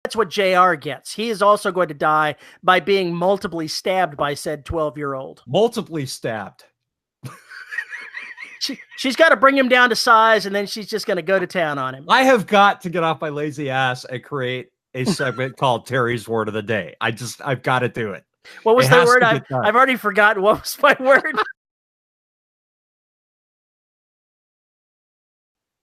That's what JR gets. He is also going to die by being multiply stabbed by said 12-year-old. Multiply stabbed. She's got to bring him down to size, and then she's just going to go to town on him. I have got to get off my lazy ass and create a segment called Terry's Word of the Day. I've got to do it. What was the word? I've already forgotten. What was my word?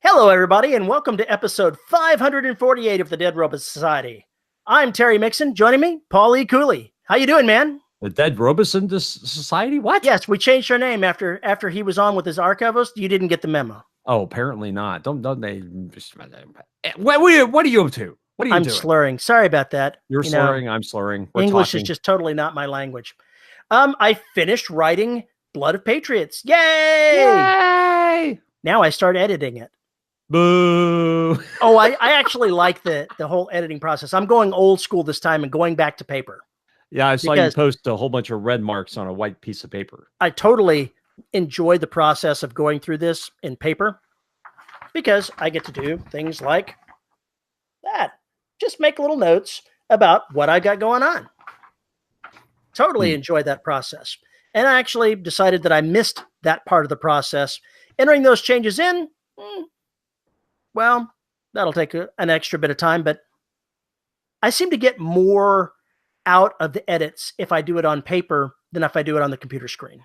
Hello, everybody, and welcome to episode 548 of the Dead Robot Society. I'm Terry Mixon. Joining me, Paul E. Cooley. How you doing, man? The Dead Robeson Society? What? Yes, we changed our name after he was on with his archivist. You didn't get the memo. Oh, apparently not. Don't they? What are you up to? What are you doing? I'm slurring. Sorry about that. You're slurring. I'm slurring. English is just totally not my language. I finished writing Blood of Patriots. Yay! Yay! Now I start editing it. Boo! Oh, I actually like the whole editing process. I'm going old school this time and going back to paper. Yeah, I saw you post a whole bunch of red marks on a white piece of paper. I totally enjoy the process of going through this in paper because I get to do things like that. Just make little notes about what I got going on. Totally enjoy that process. And I actually decided that I missed that part of the process. Entering those changes in, well, that'll take an extra bit of time, but I seem to get more out of the edits if I do it on paper than if I do it on the computer screen.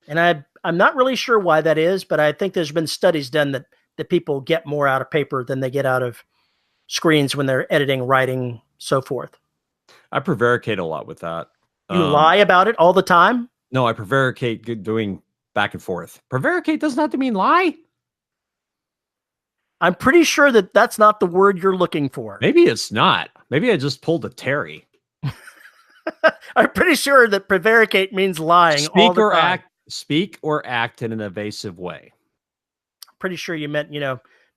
And I'm not really sure why that is, but I think there's been studies done that people get more out of paper than they get out of screens when they're editing, writing, so forth. I prevaricate a lot with that. You lie about it all the time? No, I prevaricate doing back and forth. Prevaricate doesn't have to mean lie. I'm pretty sure that that's not the word you're looking for. Maybe it's not. Maybe I just pulled a Terry. I'm pretty sure that prevaricate means lying all the time. Speak or act in an evasive way. Pretty sure you meant,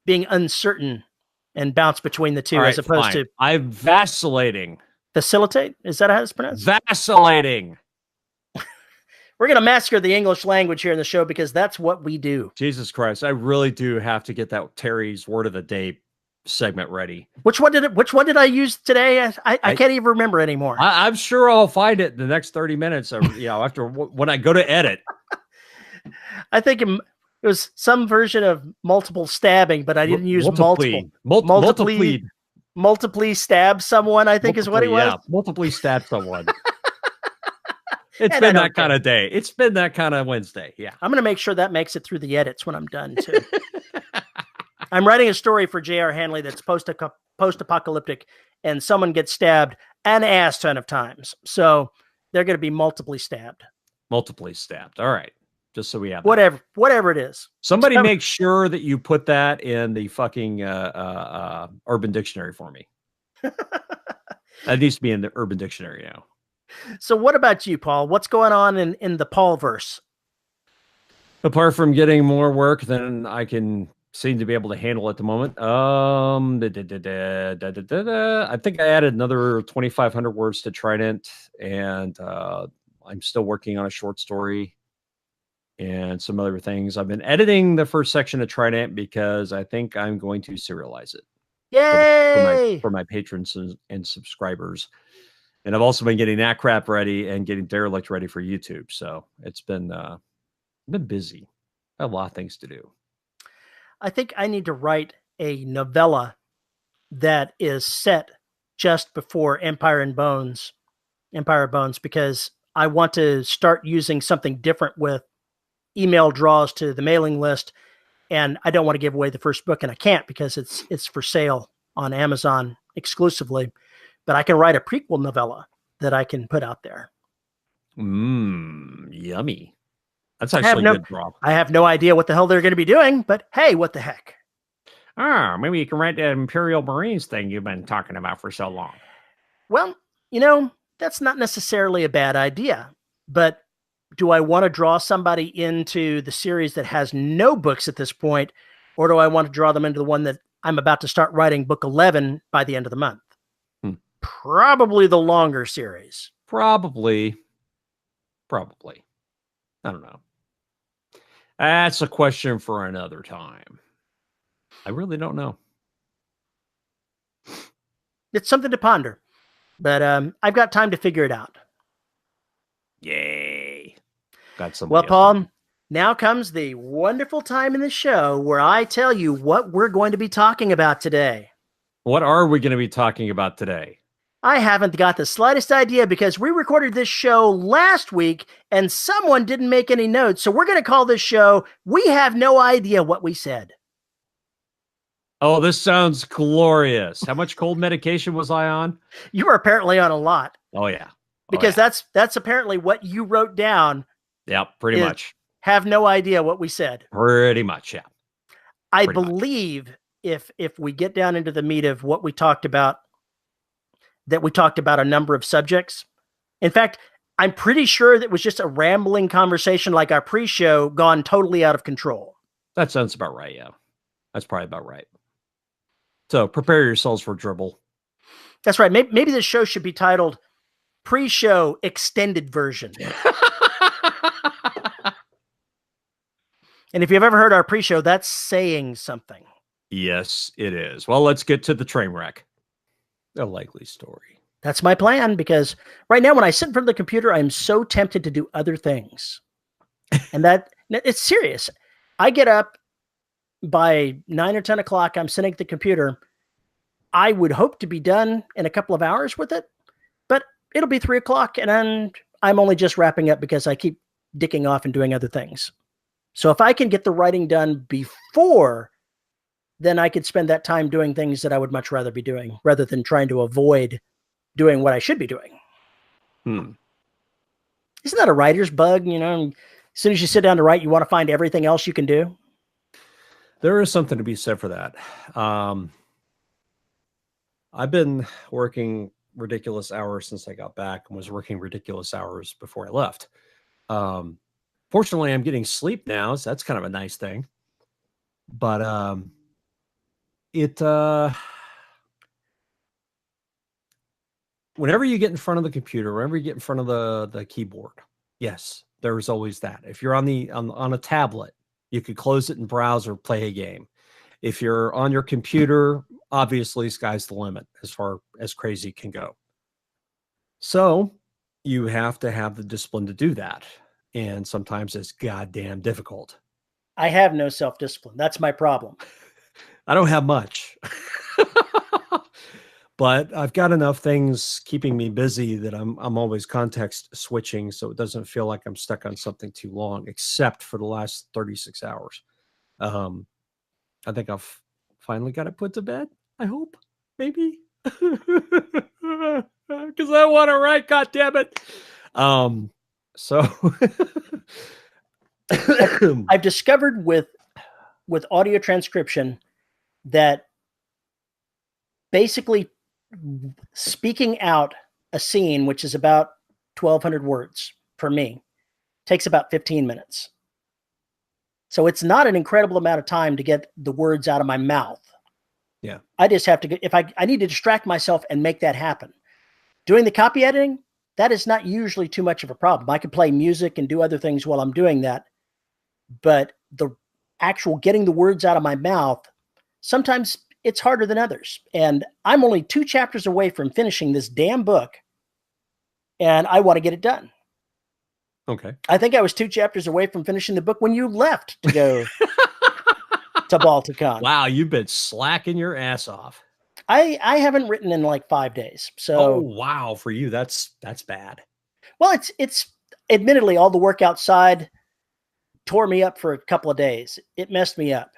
being uncertain and bounce between the two, as opposed to... I'm vacillating. Facilitate? Is that how it's pronounced? Vacillating. We're going to massacre the English language here in the show because that's what we do. Jesus Christ. I really do have to get that Terry's Word of the Day segment ready. Which one did I use today? I can't even remember anymore. I'm sure I'll find it in the next 30 minutes. After when I go to edit. I think it was some version of multiple stabbing, but I didn't use multiple. Multiply stab someone, I think is what it was. Yeah, multiply stab someone. It's been that kind of day. It's been that kind of Wednesday. Yeah. I'm going to make sure that makes it through the edits when I'm done too. I'm writing a story for J.R. Hanley that's post-apocalyptic, and someone gets stabbed an ass ton of times. So they're going to be multiply stabbed. Multiply stabbed. All right. Just so we have whatever it is. Somebody make sure that you put that in the fucking Urban Dictionary for me. That needs to be in the Urban Dictionary now. So what about you, Paul? What's going on in the Paul-verse? Apart from getting more work than I can seem to be able to handle at the moment. I think I added another 2,500 words to Trident, and I'm still working on a short story and some other things. I've been editing the first section of Trident because I think I'm going to serialize it. Yay! For my patrons and subscribers. And I've also been getting that crap ready and getting Derelict ready for YouTube. So it's been busy. I have a lot of things to do. I think I need to write a novella that is set just before Empire of Bones, because I want to start using something different with email draws to the mailing list. And I don't want to give away the first book, and I can't because it's for sale on Amazon exclusively. But I can write a prequel novella that I can put out there. Yummy. That's actually a good draw. I have no idea what the hell they're going to be doing, but hey, what the heck? Maybe you can write that Imperial Marines thing you've been talking about for so long. Well, that's not necessarily a bad idea, but do I want to draw somebody into the series that has no books at this point, or do I want to draw them into the one that I'm about to start writing, book 11, by the end of the month? Probably the longer series. Probably. I don't know. That's a question for another time. I really don't know. it's something to ponder. But I've got time to figure it out. Yay. Got some. Well, Paul, now comes the wonderful time in the show where I tell you what we're going to be talking about today. What are we going to be talking about today? I haven't got the slightest idea because we recorded this show last week and someone didn't make any notes. So we're going to call this show, We Have No Idea What We Said. Oh, this sounds glorious. How much cold medication was I on? You were apparently on a lot. Oh, yeah. Because that's apparently what you wrote down. Yeah, pretty much. Have no idea what we said. Pretty much, yeah. I believe if we get down into the meat of what we talked about, that we talked about a number of subjects. In fact, I'm pretty sure that it was just a rambling conversation like our pre-show gone totally out of control. That sounds about right, yeah. That's probably about right. So prepare yourselves for dribble. That's right. Maybe this show should be titled Pre-Show Extended Version. And if you've ever heard our pre-show, that's saying something. Yes, it is. Well, let's get to the train wreck. A likely story. That's my plan, because right now when I sit in front of the computer, I'm so tempted to do other things. And that it's serious. I get up by 9 or 10 o'clock. I'm sitting at the computer. I would hope to be done in a couple of hours with it, but it'll be 3 o'clock and then I'm only just wrapping up because I keep dicking off and doing other things. So if I can get the writing done before, then I could spend that time doing things that I would much rather be doing rather than trying to avoid doing what I should be doing. Isn't that a writer's bug? You know, as soon as you sit down to write, you want to find everything else you can do. There is something to be said for that. I've been working ridiculous hours since I got back and was working ridiculous hours before I left. Fortunately, I'm getting sleep now, so that's kind of a nice thing. But whenever you get in front of the computer, whenever you get in front of the keyboard, yes, there's always that. If you're on a tablet, you could close it and browse or play a game. If you're on your computer, obviously sky's the limit as far as crazy can go. So you have to have the discipline to do that. And sometimes it's goddamn difficult. I have no self-discipline. That's my problem. I don't have much. But I've got enough things keeping me busy that I'm always context switching, so it doesn't feel like I'm stuck on something too long, except for the last 36 hours. I think I've finally got it put to bed. I hope, maybe, because I want to write. God damn it! So I've discovered with audio transcription that basically speaking out a scene, which is about 1,200 words for me, takes about 15 minutes. So it's not an incredible amount of time to get the words out of my mouth. Yeah. I just have to get, if I need to distract myself and make that happen. Doing the copy editing, that is not usually too much of a problem. I can play music and do other things while I'm doing that. But the actual getting the words out of my mouth, sometimes it's harder than others. And I'm only 2 chapters away from finishing this damn book. And I want to get it done. Okay. I think I was 2 chapters away from finishing the book when you left to go to Balticon. Wow, you've been slacking your ass off. I haven't written in like 5 days. So oh wow, for you that's bad. Well, it's admittedly all the work outside tore me up for a couple of days. It messed me up.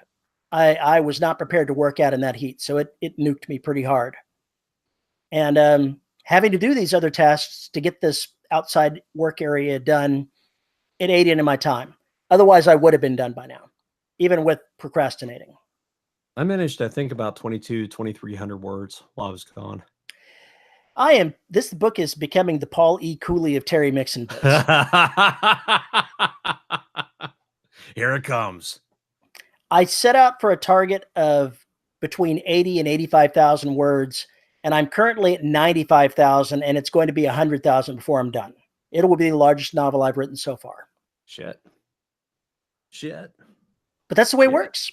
I was not prepared to work out in that heat, so it nuked me pretty hard. And having to do these other tasks to get this outside work area done, it ate into my time. Otherwise, I would have been done by now, even with procrastinating. I managed to think about 2,300 words while I was gone. This book is becoming the Paul E. Cooley of Terry Mixon books. Here it comes. I set out for a target of between 80 and 85,000 words, and I'm currently at 95,000, and it's going to be 100,000 before I'm done. It will be the largest novel I've written so far. Shit. But that's the way it works.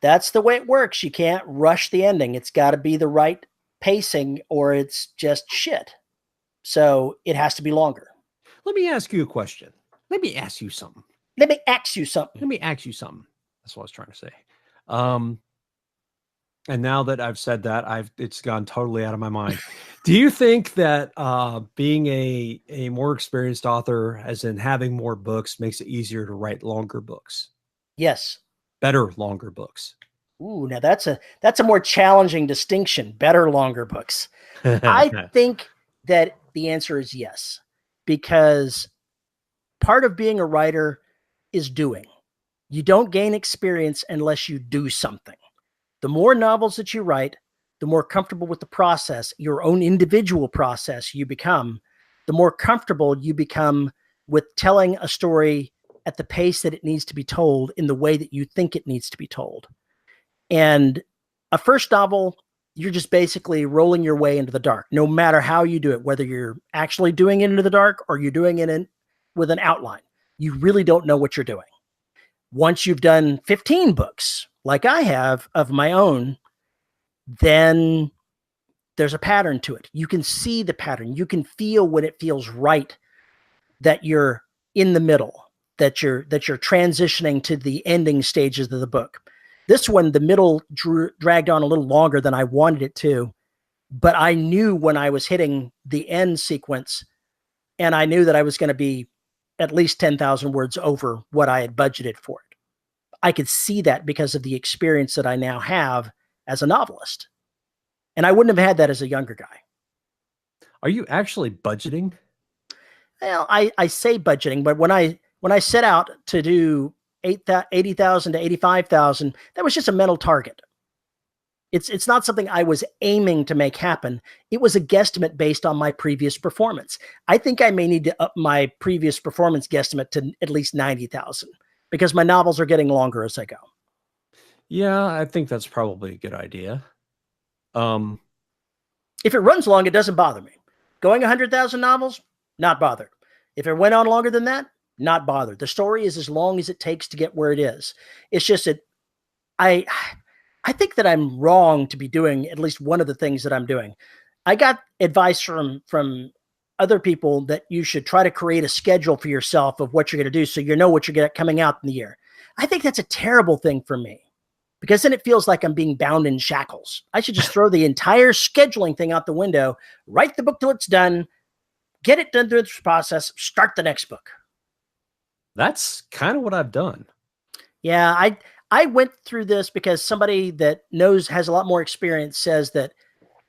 That's the way it works. You can't rush the ending. It's got to be the right pacing or it's just shit. So it has to be longer. Let me ask you a question. Let me ask you something. Let me ask you something. That's what I was trying to say. And now that I've said that, it's gone totally out of my mind. Do you think that being a more experienced author, as in having more books, makes it easier to write longer books? Yes. Better, longer books. Ooh, now that's a more challenging distinction. Better, longer books. I think that the answer is yes, because part of being a writer is doing. You don't gain experience unless you do something. The more novels that you write, the more comfortable with the process, your own individual process you become, the more comfortable you become with telling a story at the pace that it needs to be told in the way that you think it needs to be told. And a first novel, you're just basically rolling your way into the dark, no matter how you do it, whether you're actually doing it into the dark or you're doing it with an outline. You really don't know what you're doing. Once you've done 15 books, like I have of my own, then there's a pattern to it. You can see the pattern. You can feel when it feels right that you're in the middle, that you're transitioning to the ending stages of the book. This one, the middle dragged on a little longer than I wanted it to, but I knew when I was hitting the end sequence, and I knew that I was going to be at least 10,000 words over what I had budgeted for it. I could see that because of the experience that I now have as a novelist. And I wouldn't have had that as a younger guy. Are you actually budgeting? Well, I say budgeting, but when I set out to do 80,000 to 85,000, that was just a mental target. It's not something I was aiming to make happen. It was a guesstimate based on my previous performance. I think I may need to up my previous performance guesstimate to at least 90,000 because my novels are getting longer as I go. Yeah, I think that's probably a good idea. If it runs long, it doesn't bother me. Going 100,000 novels, not bothered. If it went on longer than that, not bothered. The story is as long as it takes to get where it is. It's just that I think that I'm wrong to be doing at least one of the things that I'm doing. I got advice from other people that you should try to create a schedule for yourself of what you're going to do so you know what you're coming out in the year. I think that's a terrible thing for me because then it feels like I'm being bound in shackles. I should just throw the entire scheduling thing out the window, write the book till it's done, get it done through this process, start the next book. That's kind of what I've done. Yeah, I went through this because somebody that has a lot more experience says that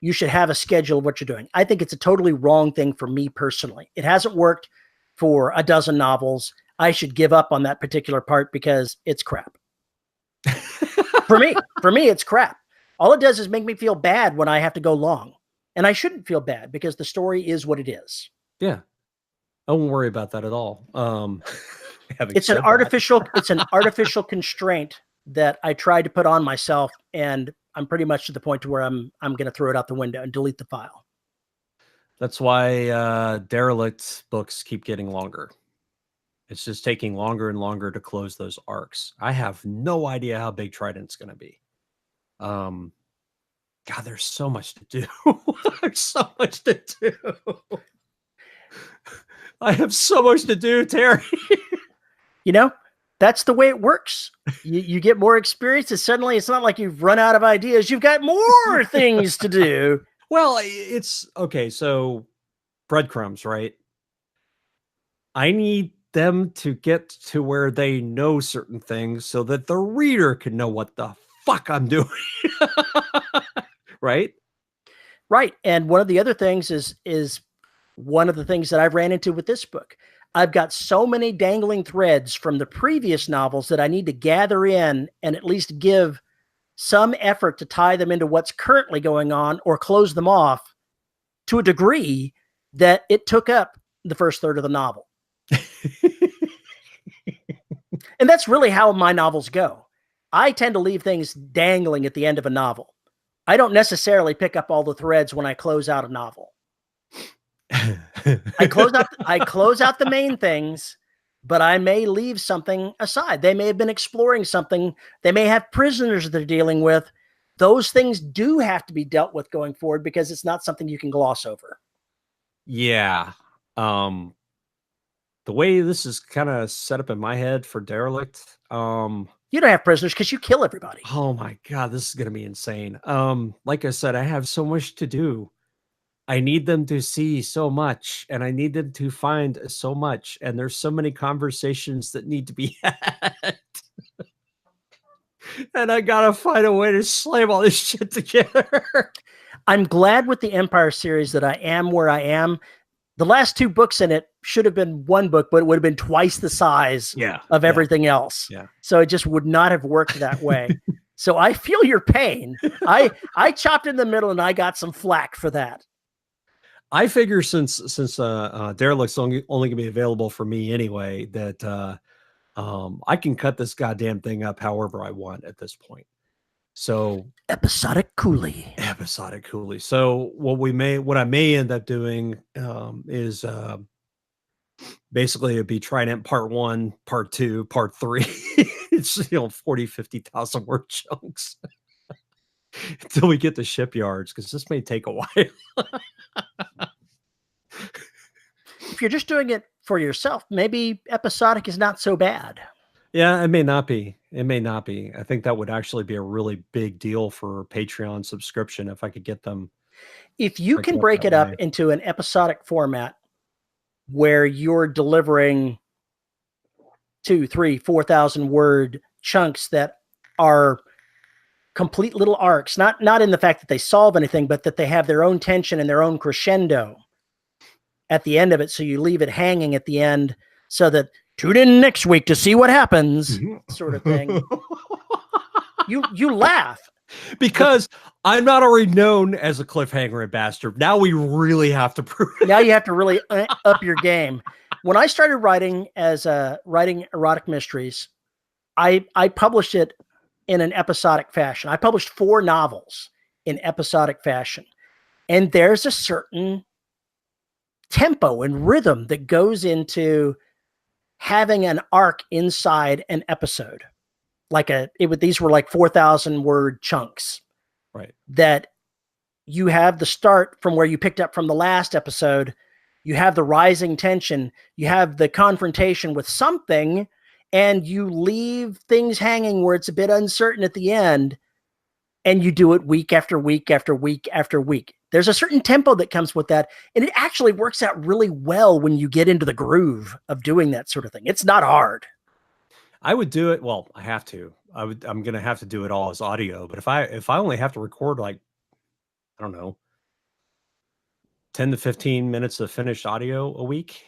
you should have a schedule of what you're doing. I think it's a totally wrong thing for me personally. It hasn't worked for a dozen novels. I should give up on that particular part because it's crap. For me, it's crap. All it does is make me feel bad when I have to go long. And I shouldn't feel bad because the story is what it is. Yeah. I won't worry about that at all. It's an artificial constraint that I tried to put on myself, and I'm pretty much to the point to where I'm going to throw it out the window and delete the file. That's why derelict books keep getting longer. It's just taking longer and longer to close those arcs. I have no idea how big Trident's going to be. God, there's so much to do. There's so much to do. I have so much to do, Terry. You know, that's the way it works. You get more experience, and suddenly it's not like you've run out of ideas. You've got more things to do. Well, it's okay. So breadcrumbs, right? I need them to get to where they know certain things so that the reader can know what the fuck I'm doing. Right? Right. And one of the other things is one of the things that I've ran into with this book. I've got so many dangling threads from the previous novels that I need to gather in and at least give some effort to tie them into what's currently going on or close them off to a degree that it took up the first third of the novel. And that's really how my novels go. I tend to leave things dangling at the end of a novel. I don't necessarily pick up all the threads when I close out a novel. I close out the main things, but I may leave something aside. They may have been exploring something. They may have prisoners they're dealing with those things do have to be dealt with going forward because it's not something you can gloss over. Yeah. The way this is kind of set up in my head for Derelict, you don't have prisoners because you kill everybody. Oh my God, this is going to be insane. Like I said, I have so much to do. I need them to see so much, and I need them to find so much. And there's so many conversations that need to be had. And I got to find a way to slam all this shit together. I'm glad with the Empire series that I am where I am. The last 2 books in it should have been 1 book, but it would have been twice the size of everything else. Yeah. So it just would not have worked that way. So I feel your pain. I chopped in the middle and I got some flack for that. I figure since Derelict's only gonna be available for me anyway, that I can cut this goddamn thing up however I want at this point. So episodic Cooley. So what I may end up doing is basically it'd be Trident part 1, part 2, part 3. It's 40, 50,000 word chunks until we get to shipyards, because this may take a while. If you're just doing it for yourself, maybe episodic is not so bad. Yeah, it may not be. I think that would actually be a really big deal for Patreon subscription if I could get them. If you can break it up into an episodic format where you're delivering 2, 3, 4,000 word chunks that are complete little arcs, not in the fact that they solve anything, but that they have their own tension and their own crescendo at the end of it. So you leave it hanging at the end so that tune in next week to see what happens, sort of thing. You laugh. Because I'm not already known as a cliffhanger bastard. Now we really have to prove it. Now you have to really up your game. When I started writing writing erotic mysteries, I published it in an episodic fashion. I published 4 novels in episodic fashion. And there's a certain tempo and rhythm that goes into having an arc inside an episode. These were like 4,000 word chunks, right? That you have the start from where you picked up from the last episode. You have the rising tension, you have the confrontation with something, and you leave things hanging where it's a bit uncertain at the end. And you do it week after week after week after week. There's a certain tempo that comes with that. And it actually works out really well when you get into the groove of doing that sort of thing. It's not hard. I would do it. Well, I have to. I'm going to have to do it all as audio. But if I only have to record, like, I don't know, 10 to 15 minutes of finished audio a week,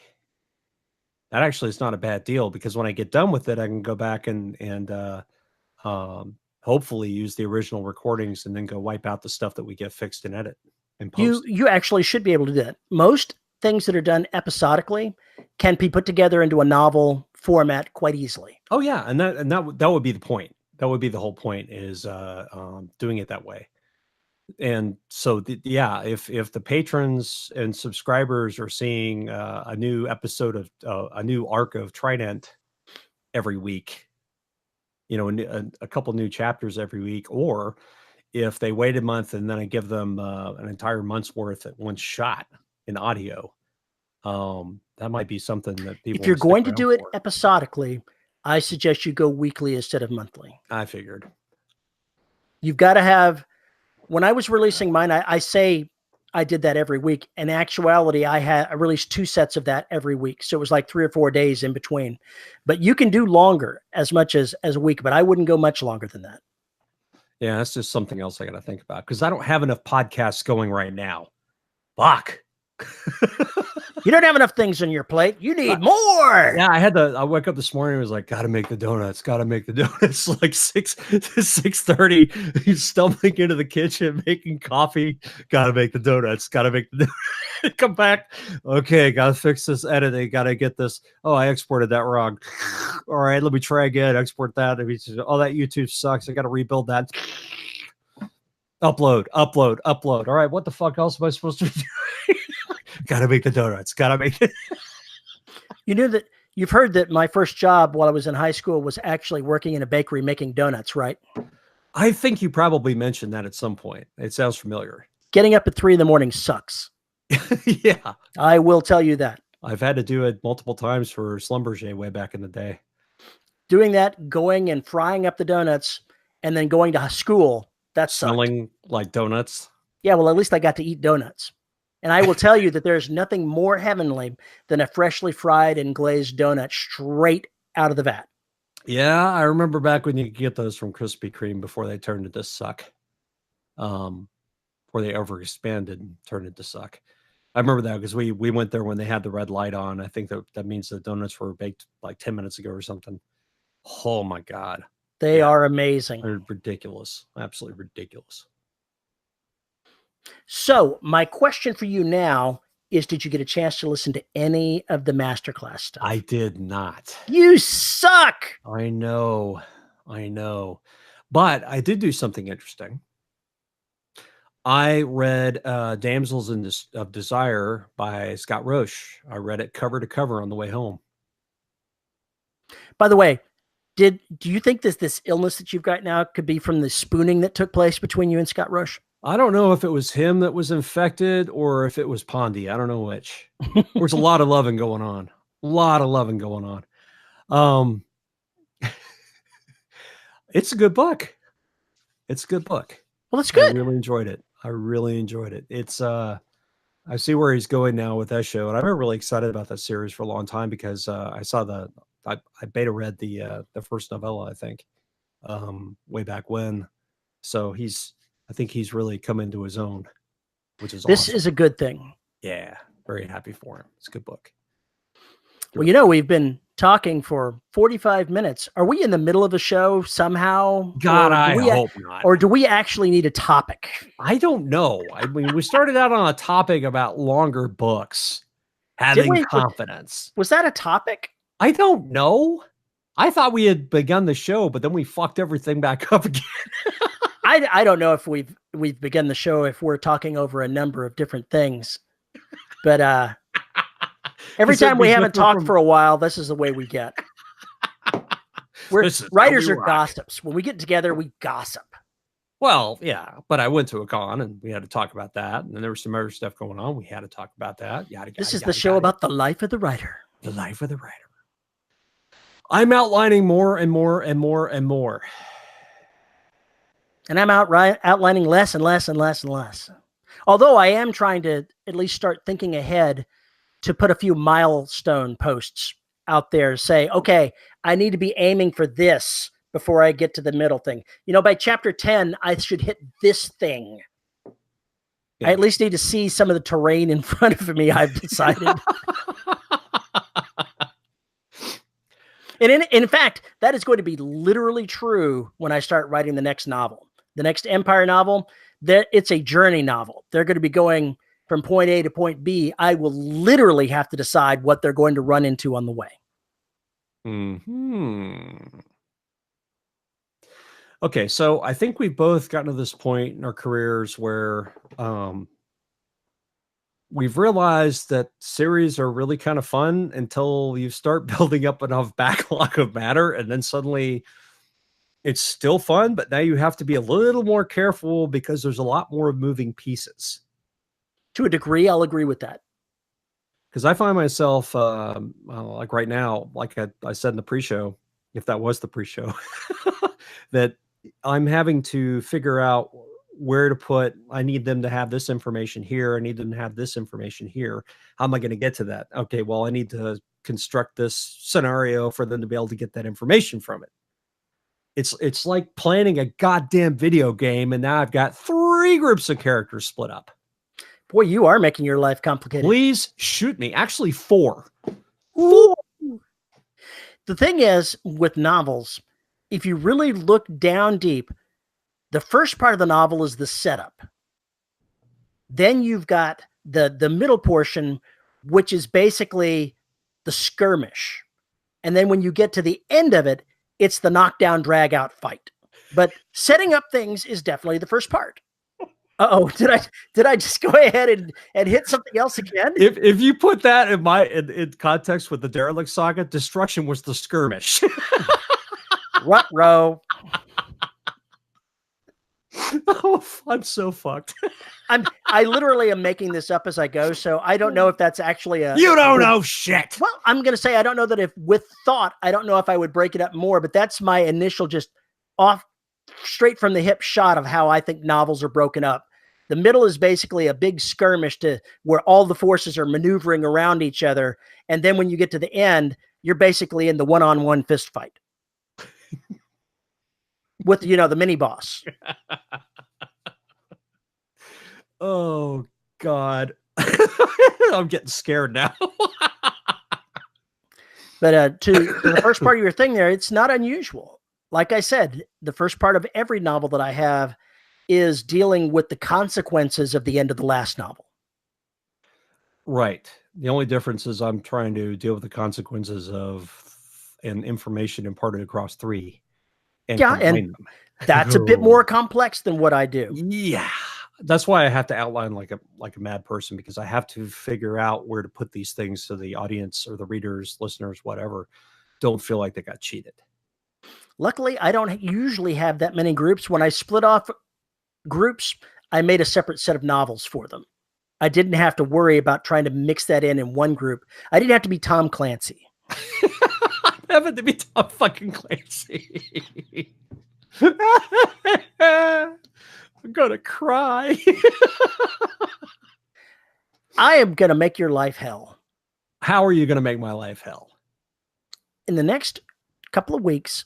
that actually is not a bad deal, because when I get done with it, I can go back and hopefully use the original recordings and then go wipe out the stuff that we get fixed and edit and post. You actually should be able to do that. Most things that are done episodically can be put together into a novel format quite easily. Oh yeah, and that would be the point. That would be the whole point, is doing it that way. And so if the patrons and subscribers are seeing a new episode of a new arc of Trident every week, a couple new chapters every week, or if they wait a month and then I give them an entire month's worth at one shot in audio, that might be something that people. If you're going to do it episodically, I suggest you go weekly instead of monthly. I figured. You've got to have. When I was releasing mine, I say I did that every week. In actuality, I released 2 sets of that every week. So it was like 3 or 4 days in between. But you can do longer, as much as a week, but I wouldn't go much longer than that. Yeah, that's just something else I got to think about, because I don't have enough podcasts going right now. Fuck. You don't have enough things on your plate. You need more. Yeah, I woke up this morning and was like, gotta make the donuts. Like 6:30. He's stumbling into the kitchen, making coffee. Gotta make the donuts. Come back. Okay, gotta fix this editing. Gotta get this. Oh, I exported that wrong. All right, let me try again. Export that. Oh, that YouTube sucks. I gotta rebuild that. Upload. All right, what the fuck else am I supposed to be doing? Gotta make the donuts. Gotta make it. You knew that you've heard that my first job while I was in high school was actually working in a bakery making donuts, right? I think you probably mentioned that at some point. It sounds familiar. Getting up at 3 a.m. sucks. Yeah. I will tell you that. I've had to do it multiple times for Schlumberger way back in the day. Doing that, going and frying up the donuts, and then going to school, that's smelling like donuts. Yeah, well, at least I got to eat donuts. And I will tell you that there's nothing more heavenly than a freshly fried and glazed donut straight out of the vat. Yeah, I remember back when you could get those from Krispy Kreme before they turned into suck. Before they overexpanded and turned into suck. I remember that because we went there when they had the red light on. I think that means the donuts were baked like 10 minutes ago or something. Oh my God. They are amazing. They're ridiculous. Absolutely ridiculous. So my question for you now is, did you get a chance to listen to any of the masterclass stuff? I did not. You suck. I know. But I did do something interesting. I read Damsels of Desire by Scott Roche. I read it cover to cover on the way home. By the way, do you think this illness that you've got now could be from the spooning that took place between you and Scott Roche? I don't know if it was him that was infected or if it was Pondy. I don't know which. There's a lot of loving going on. It's a good book. Well, that's good. I really enjoyed it. It's I see where he's going now with that show, and I've been really excited about that series for a long time because I saw I beta read the first novella, I think, way back when. So I think he's really come into his own, which is this awesome. is a good thing. Yeah, very happy for him. It's a good book. Well, we've been talking for 45 minutes. Are we in the middle of a show somehow? God, I hope not. Or do we actually need a topic? I don't know. I mean, we started out on a topic about longer books, having confidence. Was that a topic? I don't know. I thought we had begun the show, but then we fucked everything back up again. I don't know if we've begun the show if we're talking over a number of different things, but every time we haven't talked for a while, this is the way we get. Writers are gossips. When we get together, we gossip. Well, yeah, but I went to a con and we had to talk about that, and then there was some other stuff going on. We had to talk about that. This is the show about the life of the writer. The life of the writer. I'm outlining more and more and more and more. And I'm outlining less and less and less and less. Although I am trying to at least start thinking ahead to put a few milestone posts out there. Say, okay, I need to be aiming for this before I get to the middle thing. By chapter 10, I should hit this thing. Yeah. I at least need to see some of the terrain in front of me, I've decided. And in fact, that is going to be literally true when I start writing the next novel. The next Empire novel, it's a journey novel. They're going to be going from point A to point B. I will literally have to decide what they're going to run into on the way. Okay, so I think we've both gotten to this point in our careers where we've realized that series are really kind of fun until you start building up enough backlog of matter, and then suddenly it's still fun, but now you have to be a little more careful because there's a lot more moving pieces. To a degree, I'll agree with that. Because I find myself, like right now, like I said in the pre-show, if that was the pre-show, that I'm having to figure out where to put, I need them to have this information here. I need them to have this information here. How am I going to get to that? Okay, well, I need to construct this scenario for them to be able to get that information from it. It's like planning a goddamn video game, and now I've got 3 groups of characters split up. Boy, you are making your life complicated. Please shoot me. Actually, 4. Ooh. The thing is, with novels, if you really look down deep, the first part of the novel is the setup. Then you've got the middle portion, which is basically the skirmish. And then when you get to the end of it, it's the knockdown, drag out fight. But setting up things is definitely the first part. Uh-oh, did I just go ahead and hit something else again? If you put that in context with the Derelict Saga, destruction was the skirmish. Ruh-roh. Oh, I'm so fucked. I literally am making this up as I go, so I don't know if that's actually a. You don't know shit. Well, I'm going to say I don't know that if with thought, I don't know if I would break it up more, but that's my initial just off straight from the hip shot of how I think novels are broken up. The middle is basically a big skirmish to where all the forces are maneuvering around each other, and then when you get to the end, you're basically in the one-on-one fist fight with the mini boss. Oh God. I'm getting scared now. But to the first part of your thing there, it's not unusual. Like I said, the first part of every novel that I have is dealing with the consequences of the end of the last novel. Right. The only difference is I'm trying to deal with the consequences of an information imparted across 3 and combine them. That's a bit more complex than what I do. Yeah. That's why I have to outline like a mad person, because I have to figure out where to put these things so the audience or the readers, listeners, whatever, don't feel like they got cheated. Luckily, I don't usually have that many groups. When I split off groups, I made a separate set of novels for them. I didn't have to worry about trying to mix that in one group. I didn't have to be Tom Clancy. I'm having to be Tom fucking Clancy. I'm gonna cry. I am gonna make your life hell. How are you gonna make my life hell? In the next couple of weeks,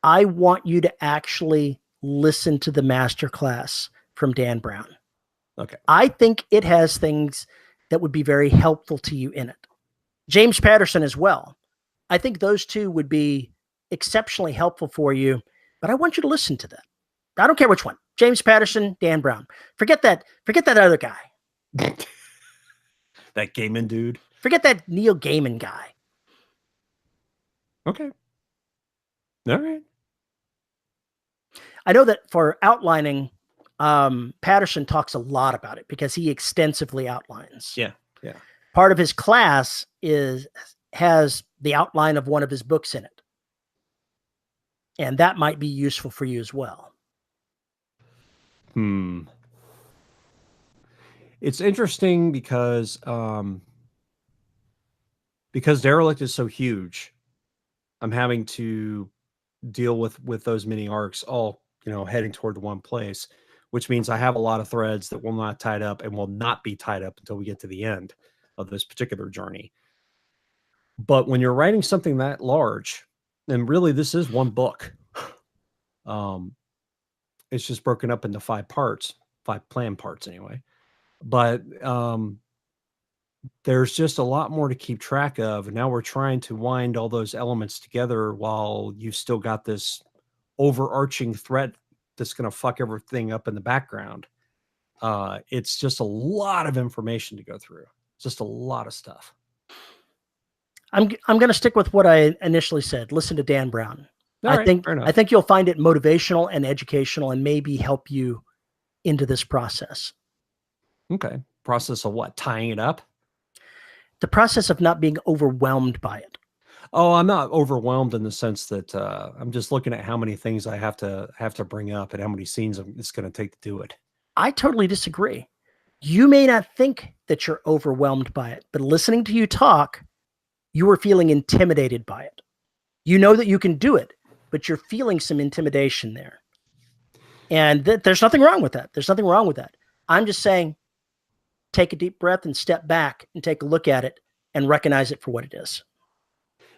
I want you to actually listen to the masterclass from Dan Brown. Okay. I think it has things that would be very helpful to you in it. James Patterson as well. I think those two would be exceptionally helpful for you, but I want you to listen to that. I don't care which one. James Patterson, Dan Brown. Forget that other guy. That Gaiman dude. Forget that Neil Gaiman guy. Okay. All right. I know that for outlining, Patterson talks a lot about it because he extensively outlines. Yeah. Yeah. Part of his class has the outline of one of his books in it. And that might be useful for you as well. It's interesting because Derelict is so huge, I'm having to deal with those mini arcs all, heading toward the one place, which means I have a lot of threads that will not tied up and will not be tied up until we get to the end of this particular journey. But when you're writing something that large, and really this is one book, it's just broken up into 5 parts, 5 planned parts anyway. But there's just a lot more to keep track of. And now we're trying to wind all those elements together while you've still got this overarching threat that's going to fuck everything up in the background. It's just a lot of information to go through. Just a lot of stuff. I'm going to stick with what I initially said. Listen to Dan Brown. I think you'll find it motivational and educational and maybe help you into this process. Okay. Process of what? Tying it up? The process of not being overwhelmed by it. Oh, I'm not overwhelmed in the sense that I'm just looking at how many things I have to bring up and how many scenes it's going to take to do it. I totally disagree. You may not think that you're overwhelmed by it, but listening to you talk, you are feeling intimidated by it. You know that you can do it, but you're feeling some intimidation there. And there's nothing wrong with that. There's nothing wrong with that. I'm just saying, take a deep breath and step back and take a look at it and recognize it for what it is.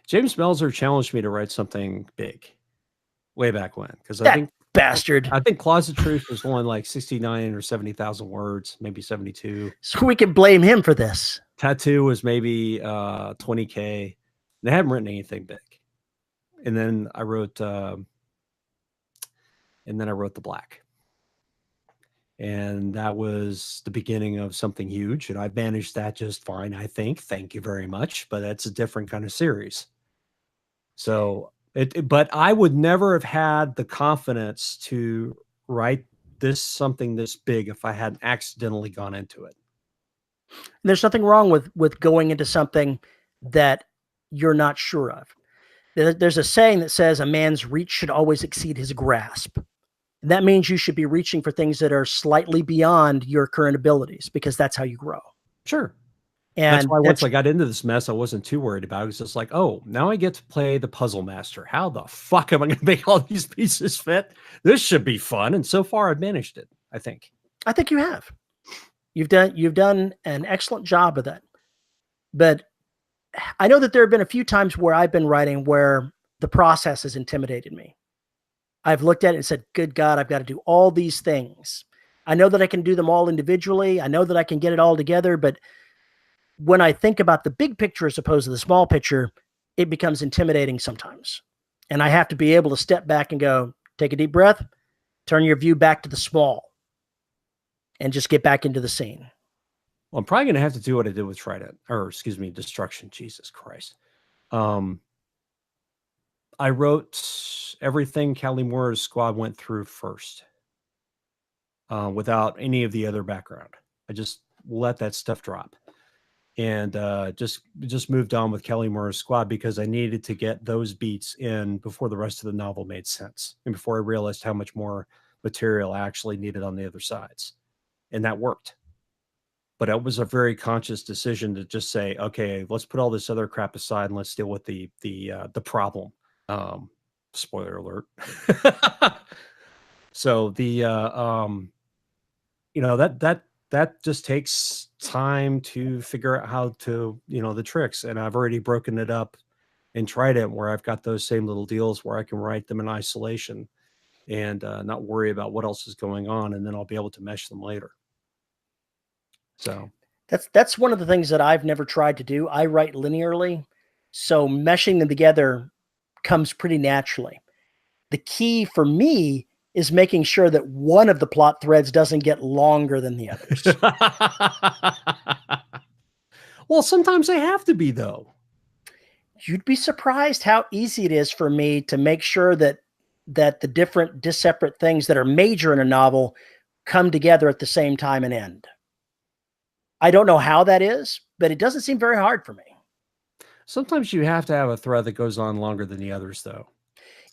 James Melzer challenged me to write something big way back when. Because bastard. I think Closet Truth was only like 69 or 70,000 words, maybe 72. So we can blame him for this. Tattoo was maybe 20K. They haven't written anything big. And then I wrote The Black. And that was the beginning of something huge. And I've managed that just fine, I think. Thank you very much. But that's a different kind of series. So, but I would never have had the confidence to write something this big if I hadn't accidentally gone into it. There's nothing wrong with going into something that you're not sure of. There's a saying that says a man's reach should always exceed his grasp. That means you should be reaching for things that are slightly beyond your current abilities, because that's how you grow. Sure. And that's why once I got into this mess, I wasn't too worried about it. It was just like, oh, now I get to play the puzzle master. How the fuck am I going to make all these pieces fit? This should be fun. And so far, I've managed it, I think. I think you have. You've done an excellent job of that. But I know that there have been a few times where I've been writing where the process has intimidated me. I've looked at it and said, good God, I've got to do all these things. I know that I can do them all individually. I know that I can get it all together. But when I think about the big picture as opposed to the small picture, it becomes intimidating sometimes. And I have to be able to step back and go, take a deep breath, turn your view back to the small, and just get back into the scene. Well, I'm probably going to have to do what I did with Destruction. Jesus Christ. I wrote everything Kalimura's squad went through first, without any of the other background. I just let that stuff drop, and just moved on with Kalimura's squad because I needed to get those beats in before the rest of the novel made sense, and before I realized how much more material I actually needed on the other sides, and that worked. But it was a very conscious decision to just say, okay, let's put all this other crap aside and let's deal with the problem. Spoiler alert. So that just takes time to figure out how to, the tricks. And I've already broken it up and tried it where I've got those same little deals where I can write them in isolation and not worry about what else is going on. And then I'll be able to mesh them later. So that's one of the things that I've never tried to do. I write linearly, so meshing them together comes pretty naturally. The key for me is making sure that one of the plot threads doesn't get longer than the others. Well, sometimes they have to be, though. You'd be surprised how easy it is for me to make sure that the different disparate things that are major in a novel come together at the same time and end. I don't know how that is, but it doesn't seem very hard for me. Sometimes you have to have a thread that goes on longer than the others, though.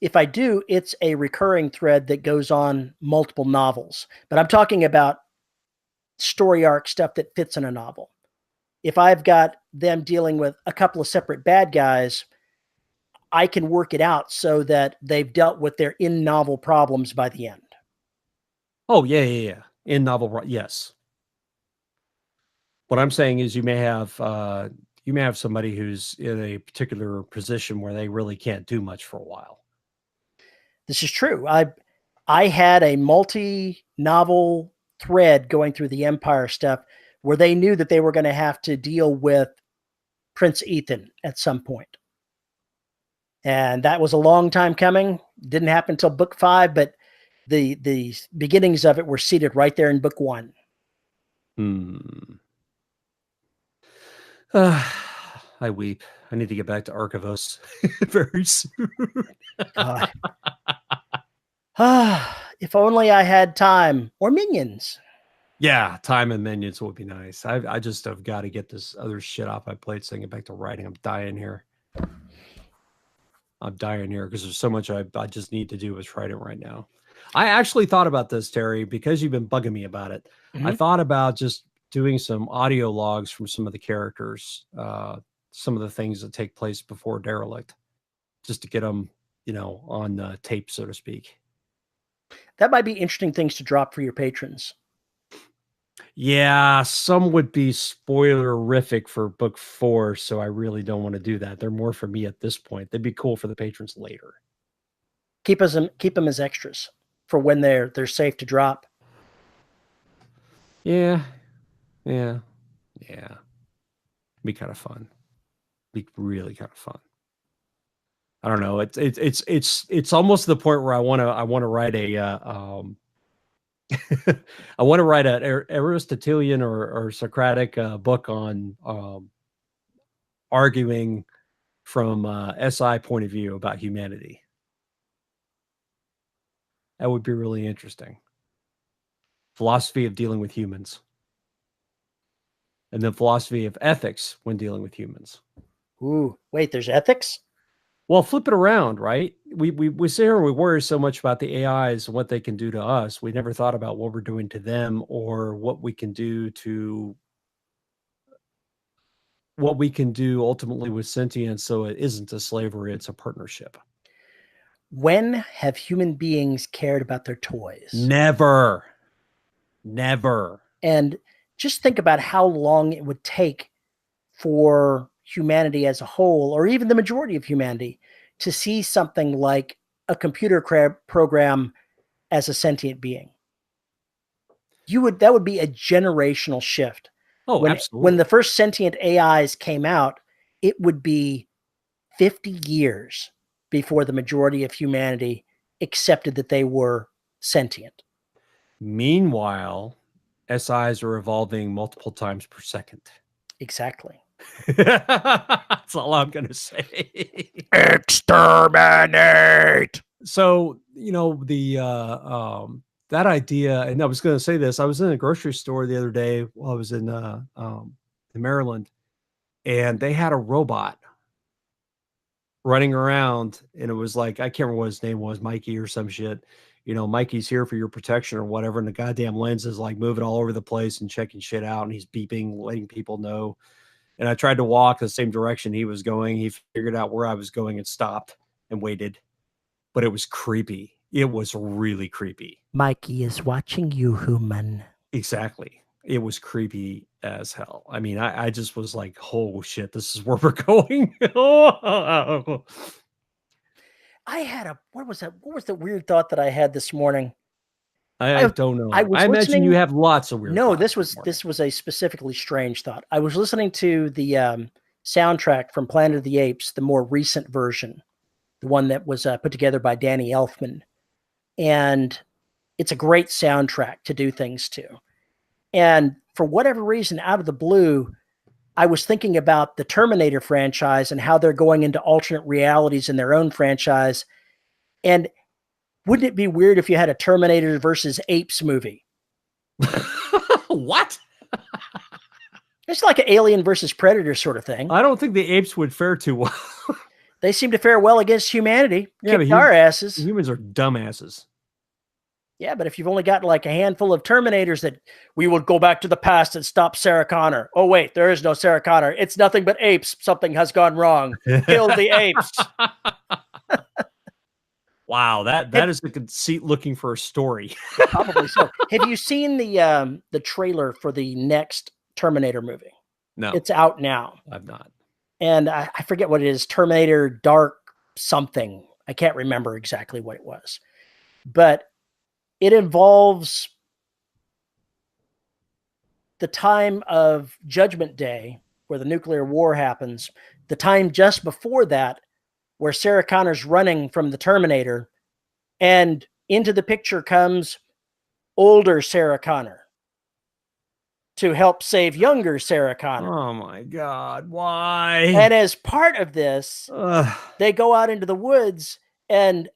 If I do, it's a recurring thread that goes on multiple novels. But I'm talking about story arc stuff that fits in a novel. If I've got them dealing with a couple of separate bad guys, I can work it out so that they've dealt with their in-novel problems by the end. Oh, yeah. In-novel, yes. What I'm saying is you may have somebody who's in a particular position where they really can't do much for a while. This is true. I had a multi-novel thread going through the Empire stuff where they knew that they were going to have to deal with Prince Ethan at some point. And that was a long time coming. Didn't happen until book 5, but the beginnings of it were seated right there in book 1. I weep. I need to get back to Archivos very soon. If only I had time or minions. Yeah, time and minions would be nice. I just have got to get this other shit off my plate so I can get back to writing. I'm dying here because there's so much I just need to do with writing right now. I actually thought about this, Terry, because you've been bugging me about it. Mm-hmm. I thought about just doing some audio logs from some of the characters, some of the things that take place before Derelict, just to get them, on tape, so to speak. That might be interesting things to drop for your patrons. Yeah, some would be spoilerific for book 4, so I really don't want to do that. They're more for me at this point. They'd be cool for the patrons later. Keep them as extras for when they're safe to drop. Yeah. Be kind of fun. Be really kind of fun. I don't know. It's almost the point where I want to write a I want to write an Aristotelian or Socratic book on arguing from SI point of view about humanity. That would be really interesting. Philosophy of dealing with humans. And then philosophy of ethics when dealing with humans. Ooh, wait, there's ethics? Well, flip it around, right? We sit here and we worry so much about the AIs and what they can do to us. We never thought about what we're doing to them or what we can do ultimately with sentience. So it isn't a slavery; it's a partnership. When have human beings cared about their toys? Never, never. And just think about how long it would take for humanity as a whole, or even the majority of humanity, to see something like a computer program as a sentient being. That would be a generational shift. Oh, absolutely. When the first sentient AIs came out, it would be 50 years before the majority of humanity accepted that they were sentient. Meanwhile, SIs are evolving multiple times per second. Exactly. That's all I'm going to say. Exterminate. So, that idea, and I was going to say this, I was in a grocery store the other day while I was in Maryland, and they had a robot running around, and it was like, I can't remember what his name was, Mikey or some shit. Mikey's here for your protection or whatever. And the goddamn lens is like moving all over the place and checking shit out. And he's beeping, letting people know. And I tried to walk the same direction he was going. He figured out where I was going and stopped and waited. But it was creepy. It was really creepy. Mikey is watching you, human. Exactly. It was creepy as hell. I mean, I just was like, oh shit, this is where we're going. I had what was that? What was the weird thought that I had this morning? I don't know. I imagine you have lots of weird. No, this was a specifically strange thought. I was listening to the soundtrack from Planet of the Apes, the more recent version, the one that was put together by Danny Elfman, and it's a great soundtrack to do things to. And for whatever reason, out of the blue, I was thinking about the Terminator franchise and how they're going into alternate realities in their own franchise. And wouldn't it be weird if you had a Terminator versus Apes movie? What? It's like an Alien versus Predator sort of thing. I don't think the apes would fare too well. They seem to fare well against humanity. Yeah, kick our asses. Humans are dumbasses. Yeah, but if you've only got like a handful of Terminators that we would go back to the past and stop Sarah Connor. Oh, wait, there is no Sarah Connor. It's nothing but apes. Something has gone wrong. Kill the apes. Wow, that is a conceit looking for a story. Probably so. Have you seen the trailer for the next Terminator movie? No. It's out now. I've not. And I forget what it is. Terminator Dark something. I can't remember exactly what it was. But it involves the time of Judgment Day, where the nuclear war happens, the time just before that, where Sarah Connor's running from the Terminator, and into the picture comes older Sarah Connor to help save younger Sarah Connor. Oh my God, why? And as part of this, they go out into the woods and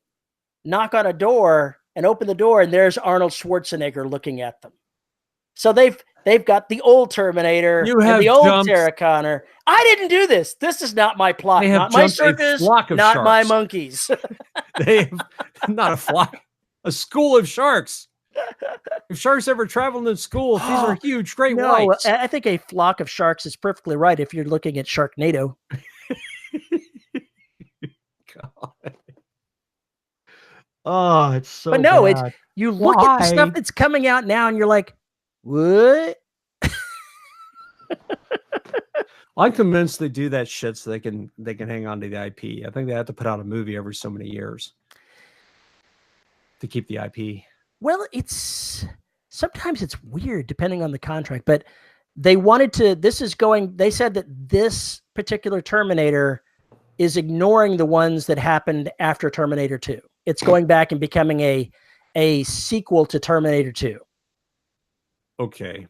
knock on a door and open the door, and there's Arnold Schwarzenegger looking at them. So they've got the old Terminator and the old Sarah Connor. I didn't do this. This is not my plot. They have not my circus. Not sharks. my monkeys. They have not a flock, a school of sharks. If sharks ever traveled in school, these are huge, great whites. I think a flock of sharks is perfectly right if you're looking at Sharknado. God. Oh, it's so But no, bad. You look at the stuff that's coming out now and you're like, what? I'm convinced they do that shit so they can hang on to the IP. I think they have to put out a movie every so many years to keep the IP. Well, sometimes it's weird depending on the contract, but they wanted to, they said that this particular Terminator is ignoring the ones that happened after Terminator 2. It's going back and becoming a sequel to Terminator 2. Okay.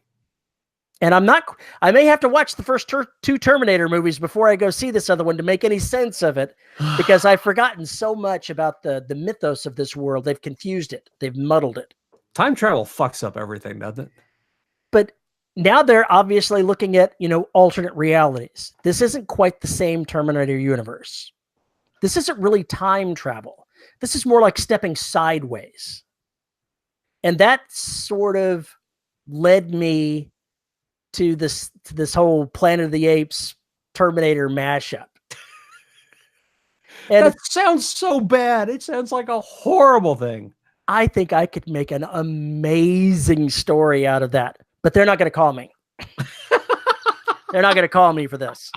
And I may have to watch the first two Terminator movies before I go see this other one to make any sense of it, because I've forgotten so much about the mythos of this world. They've confused it. They've muddled it. Time travel fucks up everything, doesn't it? But now they're obviously looking at, alternate realities. This isn't quite the same Terminator universe. This isn't really time travel. This is more like stepping sideways. And that sort of led me to this whole Planet of the Apes Terminator mashup. And that sounds so bad. It sounds like a horrible thing. I think I could make an amazing story out of that, but they're not going to call me. They're not going to call me for this.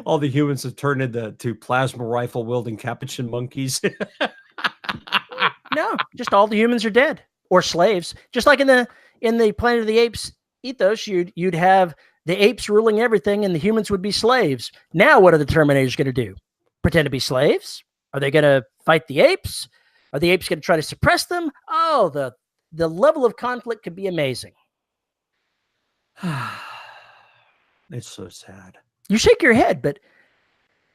All the humans have turned into plasma rifle wielding capuchin monkeys. No, just all the humans are dead or slaves. Just like in the Planet of the Apes ethos, you'd have the apes ruling everything and the humans would be slaves. Now, what are the Terminators going to do? Pretend to be slaves? Are they going to fight the apes? Are the apes going to try to suppress them? Oh, the level of conflict could be amazing. It's so sad. You shake your head, but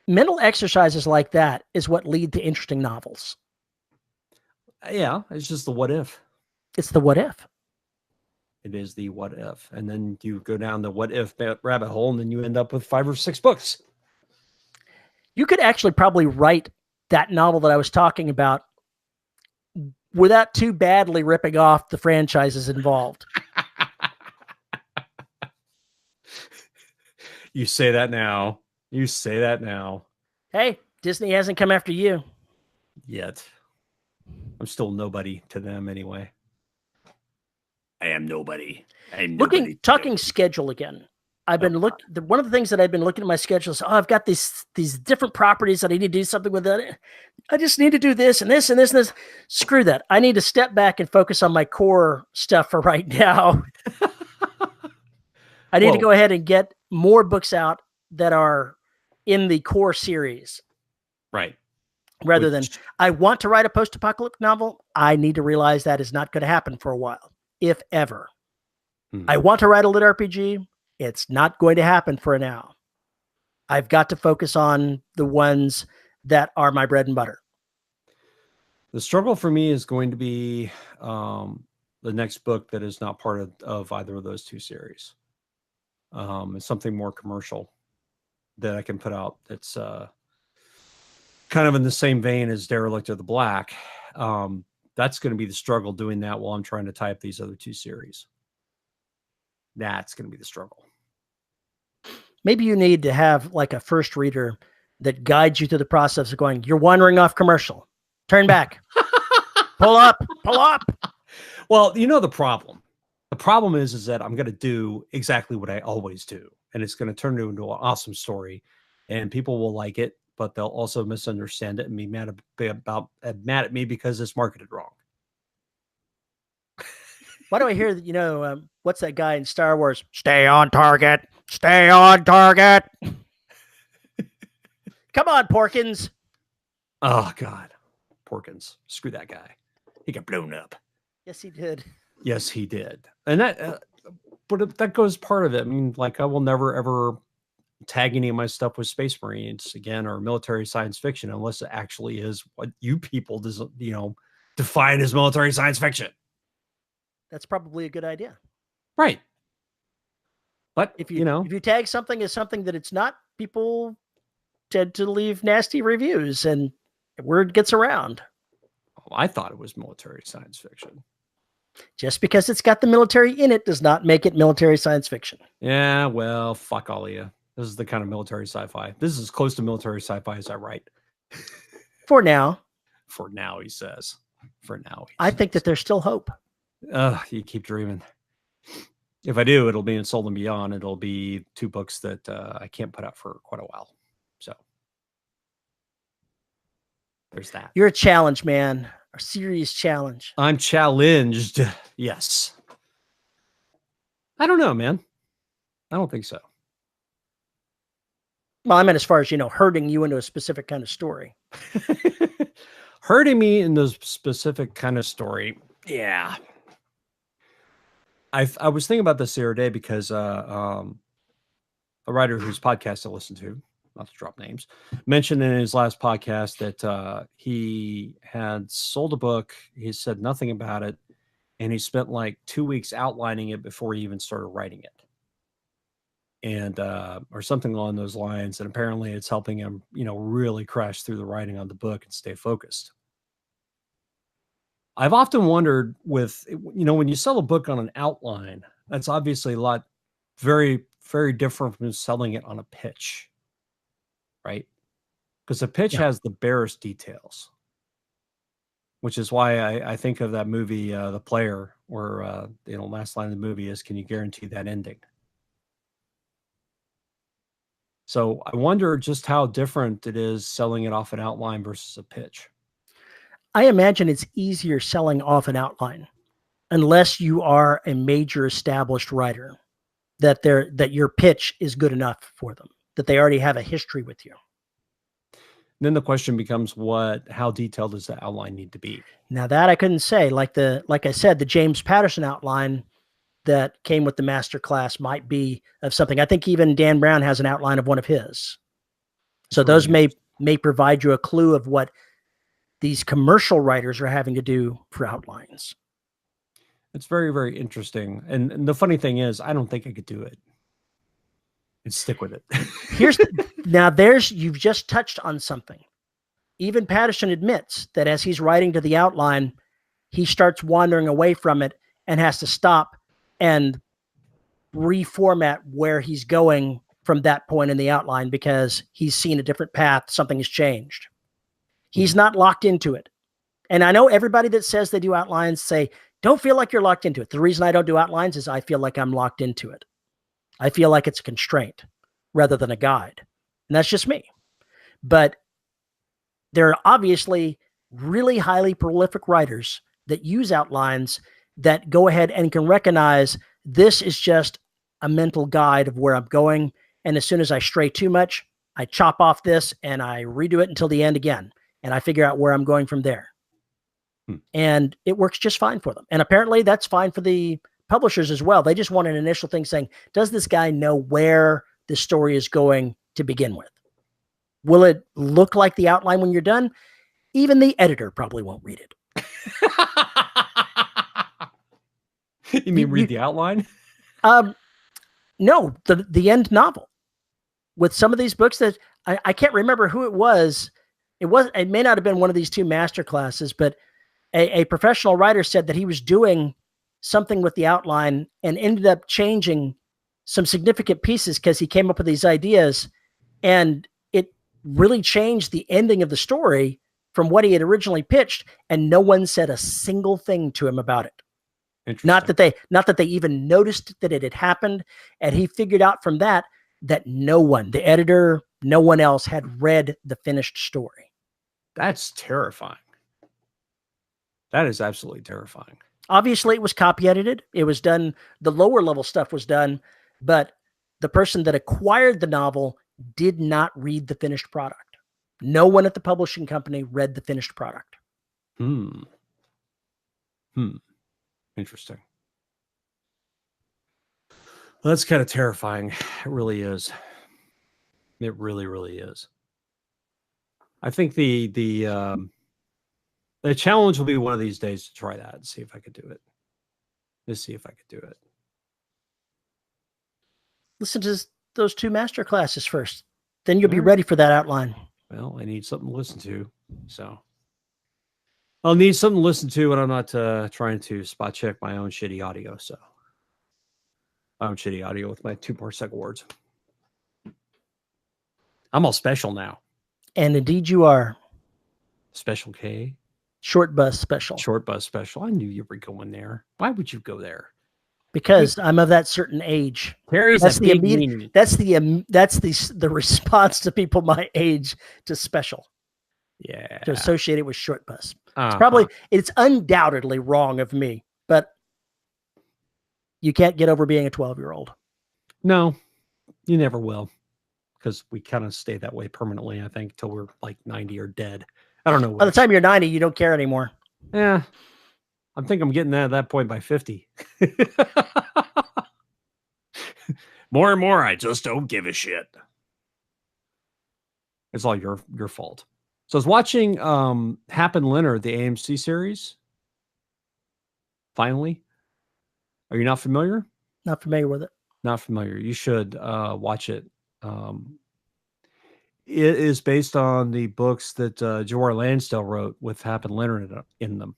mental exercises like that is what lead to interesting novels. Yeah, it's just the what if. It's the what if. It is the what if. And then you go down the what if rabbit hole, and then you end up with 5 or 6 books. You could actually probably write that novel that I was talking about without too badly ripping off the franchises involved. You say that now. You say that now. Hey, Disney hasn't come after you. Yet. I'm still nobody to them anyway. I am nobody. Talking schedule again. I've been one of the things that I've been looking at my schedule is, I've got these different properties that I need to do something with. That I just need to do this and this and this and this. Screw that. I need to step back and focus on my core stuff for right now. I need to go ahead and get more books out that are in the core series. Right. Rather than, I want to write a post-apocalyptic novel. I need to realize that is not going to happen for a while, if ever. I want to write a lit RPG. It's not going to happen for now. I've got to focus on the ones that are my bread and butter. The struggle for me is going to be the next book that is not part of either of those 2 series. It's something more commercial that I can put out that's kind of in the same vein as Derelict of the Black. That's going to be the struggle, doing that while I'm trying to tie up these other 2 series. That's going to be the struggle. Maybe you need to have like a first reader that guides you through the process of going, you're wandering off commercial. Turn back. Pull up. Well, you know the problem. The problem is that I'm going to do exactly what I always do. And it's going to turn into an awesome story. And people will like it, but they'll also misunderstand it and be mad at me because it's marketed wrong. Why do I hear that, what's that guy in Star Wars? Stay on target. Stay on target. Come on, Porkins. Oh, God. Porkins. Screw that guy. He got blown up. Yes, he did. Yes, he did. And that, but that goes part of it. I mean, like, I will never, ever tag any of my stuff with Space Marines again, or military science fiction, unless it actually is what you people define as military science fiction. That's probably a good idea. Right. But if you tag something as something that it's not, people tend to leave nasty reviews and word gets around. Oh, I thought it was military science fiction. Just because it's got the military in it does not make it military science fiction. Yeah, well, fuck all of you. This is the kind of military sci-fi. This is as close to military sci-fi as I write. For now. For now, he says. For now. I think that there's still hope. You keep dreaming. If I do, it'll be in Soul and Beyond. It'll be 2 books that I can't put out for quite a while. So there's that. You're a challenge, man. A serious challenge. I'm challenged. Yes. I don't know, man. I don't think so. Well, I meant as far as, herding you into a specific kind of story. Herding me in the specific kind of story. Yeah. I was thinking about this the other day because a writer whose podcast I listen to, not to drop names, mentioned in his last podcast that he had sold a book. He said nothing about it, and he spent like 2 weeks outlining it before he even started writing it. and or something along those lines. And apparently it's helping him, really crash through the writing on the book and stay focused. I've often wondered with, when you sell a book on an outline, that's obviously very, very different from selling it on a pitch, right? Because the pitch has the barest details, which is why I think of that movie, The Player, where, last line of the movie is, can you guarantee that ending? So I wonder just how different it is selling it off an outline versus a pitch. I imagine it's easier selling off an outline unless you are a major established writer, that your pitch is good enough for them, that they already have a history with you. Then the question becomes, how detailed does the outline need to be? Now that I couldn't say. Like I said, the James Patterson outline that came with the master class might be of something. I think even Dan Brown has an outline of one of his. So those may provide you a clue of what these commercial writers are having to do for outlines. It's very, very interesting. And the funny thing is, I don't think I could do it and stick with it. You've just touched on something. Even Patterson admits that as he's writing to the outline, he starts wandering away from it and has to stop and reformat where he's going from that point in the outline because he's seen a different path. Something has changed. He's not locked into it. And I know everybody that says they do outlines say, don't feel like you're locked into it. The reason I don't do outlines is I feel like I'm locked into it. I feel like it's a constraint rather than a guide. And that's just me. But there are obviously really highly prolific writers that use outlines that go ahead and can recognize this is just a mental guide of where I'm going. And as soon as I stray too much, I chop off this and I redo it until the end again. And I figure out where I'm going from there. And it works just fine for them. And apparently that's fine for the publishers as well. They just want an initial thing saying, does this guy know where the story is going to begin with? Will it look like the outline when you're done? Even the editor probably won't read it. You mean read the outline? No, the end novel. With some of these books that I can't remember who it was. It may not have been one of these two master classes, but a professional writer said that he was doing something with the outline and ended up changing some significant pieces because he came up with these ideas, and it really changed the ending of the story from what he had originally pitched, and no one said a single thing to him about it. Not that they even noticed that it had happened, and he figured out from that no one, the editor, no one else had read the finished story. That's terrifying. That is absolutely terrifying. Obviously, it was copy edited. It was done. The lower level stuff was done, but the person that acquired the novel did not read the finished product. No one at the publishing company read the finished product. Interesting. Well, that's kind of terrifying. It really is. It really, really is. I think the challenge will be one of these days to try that and see if I could do it. Just see if I could do it. Listen to those two master classes first. Then you'll be ready for that outline. Well, I need something to listen to. So I'll need something to listen to, and I'm not trying to spot check my own shitty audio. So my own shitty audio with my 2 more second words. I'm all special now. And indeed you are. Special K. Short bus special. Short bus special. I knew you were going there. Why would you go there? Because I'm of that certain age. That's the response to people my age to special. Yeah. To associate it with short bus. It's undoubtedly wrong of me, but you can't get over being a 12-year-old. No, you never will. Because we kind of stay that way permanently, I think, till we're like 90 or dead. I don't know. By the time you're 90, you don't care anymore. Yeah. I think I'm getting at that point by 50. More and more, I just don't give a shit. It's all your fault. So I was watching Hap and Leonard, the AMC series. Finally. Are you not familiar? Not familiar with it. Not familiar. You should watch it. It is based on the books that Joe R. Lansdale wrote with Hap and Leonard in them.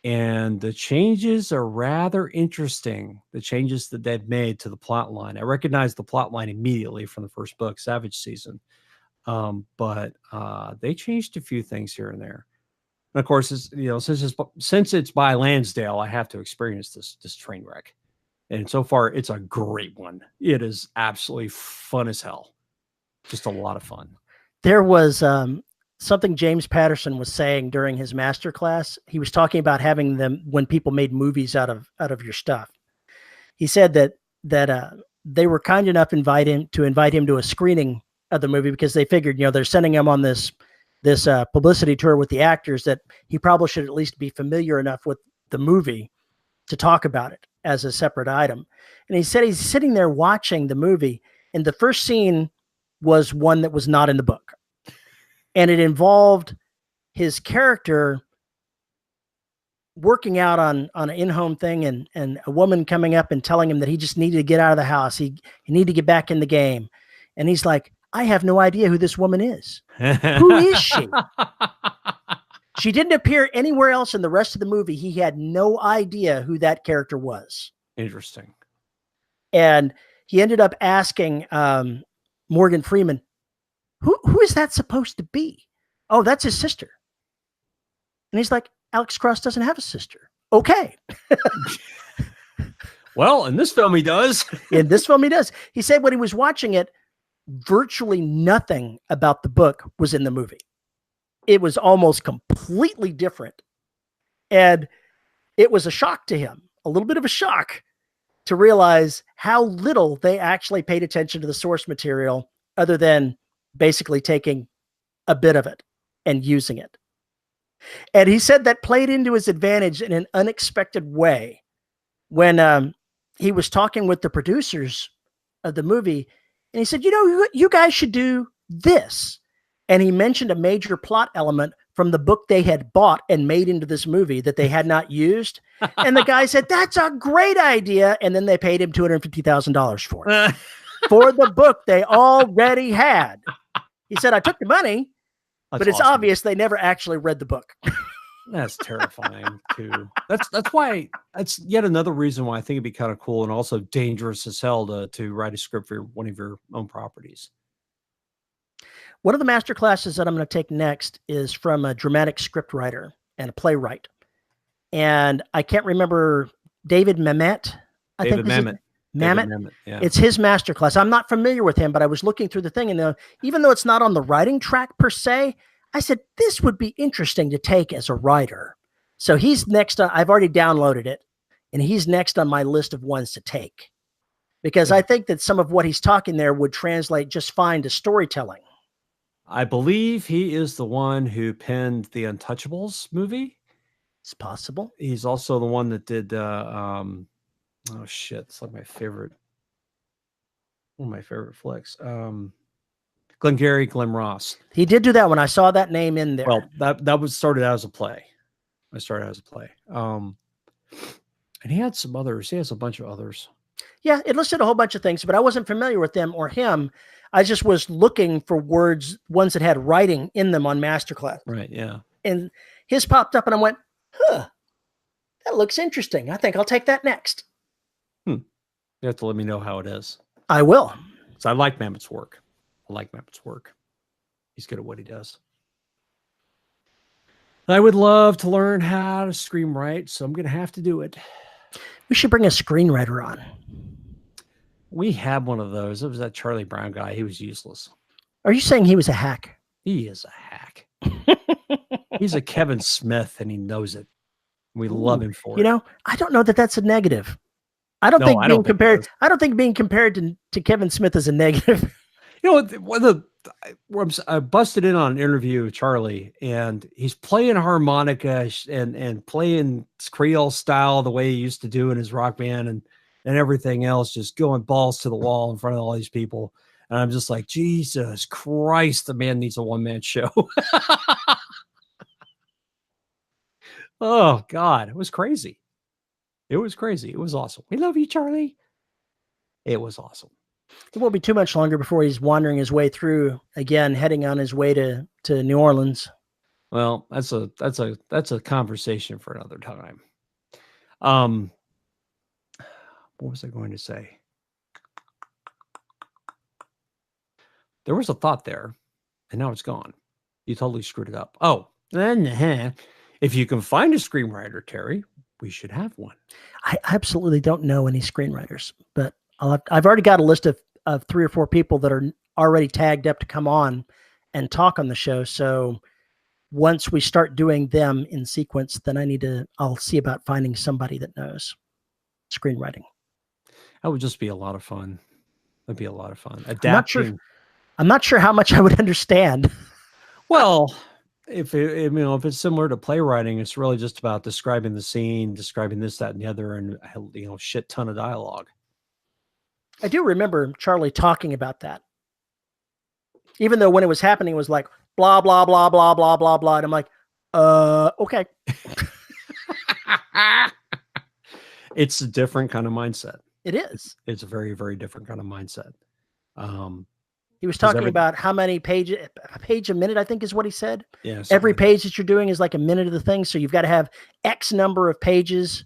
And the changes are rather interesting. The changes that they've made to the plot line. I recognized the plot line immediately from the first book, Savage Season. But they changed a few things here and there. And of course, it's, since it's by Lansdale, I have to experience this train wreck. And so far, it's a great one. It is absolutely fun as hell. Just a lot of fun. There was something James Patterson was saying during his master class. He was talking about having them when people made movies out of your stuff. He said that they were kind enough to invite him to a screening of the movie because they figured, they're sending him on this publicity tour with the actors that he probably should at least be familiar enough with the movie to talk about it as a separate item. And he said he's sitting there watching the movie, and the first scene was one that was not in the book. And it involved his character working out on an in-home thing and a woman coming up and telling him that he just needed to get out of the house. He needed to get back in the game. And he's like, I have no idea who this woman is. Who is she? She didn't appear anywhere else in the rest of the movie. He had no idea who that character was. Interesting. And he ended up asking Morgan Freeman, who is that supposed to be? Oh, that's his sister. And he's like, Alex Cross doesn't have a sister. Okay. Well, in this film he does. In this film he does. He said when he was watching it, virtually nothing about the book was in the movie. It was almost completely different. And it was a shock to him, a little bit of a shock to realize how little they actually paid attention to the source material other than basically taking a bit of it and using it. And he said that played into his advantage in an unexpected way when he was talking with the producers of the movie. And he said, you guys should do this. And he mentioned a major plot element from the book they had bought and made into this movie that they had not used. And the guy said, that's a great idea. And then they paid him $250,000 for it. For the book they already had. He said, I took the money, but it's awesome. Obvious they never actually read the book. That's terrifying too. That's why that's yet another reason why I think it'd be kind of cool and also dangerous as hell to write a script for one of your own properties. One of the master classes that I'm going to take next is from a dramatic script writer and a playwright. And I can't remember David Mamet. David Mamet. Yeah. It's his master class. I'm not familiar with him, but I was looking through the thing, and even though it's not on the writing track per se, I said, this would be interesting to take as a writer. So he's next on, I've already downloaded it, and he's next on my list of ones to take. Because I think that some of what he's talking there would translate just fine to storytelling. I believe he is the one who penned the Untouchables movie. It's possible. He's also the one that did, oh shit, it's like one of my favorite flicks. Glengarry Glen Ross. He did do that one. I saw that name in there. Well, that was started out as a play. And he had some others. He has a bunch of others. Yeah, it listed a whole bunch of things, but I wasn't familiar with them or him. I just was looking for ones that had writing in them on Masterclass. Right, yeah. And his popped up and I went, that looks interesting. I think I'll take that next. You have to let me know how it is. I will. So I like Mamet's work. He's good at what he does. I would love to learn how to screenwrite, so I'm going to have to do it. We should bring a screenwriter on. We had one of those. It was that Charlie Brown guy. He was useless. Are you saying he was a hack? He is a hack. He's a Kevin Smith, and he knows it. We love him for it. I don't know that that's a negative. I don't think being compared to Kevin Smith is a negative. I busted in on an interview with Charlie, and he's playing harmonica and playing Creole style the way he used to do in his rock band and everything else, just going balls to the wall in front of all these people. And I'm just like, Jesus Christ, the man needs a one-man show. Oh, God, it was crazy. It was crazy. It was awesome. We love you, Charlie. It was awesome. It won't be too much longer before he's wandering his way through again, heading on his way to New Orleans. Well, that's a conversation for another time. What was I going to say? There was a thought there, and now it's gone. You totally screwed it up. Oh, if you can find a screenwriter, Terry, we should have one. I absolutely don't know any screenwriters, but I've already got a list of 3 or 4 people that are already tagged up to come on and talk on the show. So once we start doing them in sequence, then I'll see about finding somebody that knows screenwriting. That would just be a lot of fun. That'd be a lot of fun. Adapting. I'm not sure how much I would understand. Well, if it's similar to playwriting, it's really just about describing the scene, describing this, that, and the other, and shit ton of dialogue. I do remember Charlie talking about that. Even though when it was happening, it was like blah blah blah blah blah blah blah, and I'm like, okay. It's a different kind of mindset. It is. It's a very, very different kind of mindset. He was talking about how many pages, a page a minute, I think is what he said. Yeah. Every page that you're doing is like a minute of the thing. So you've got to have X number of pages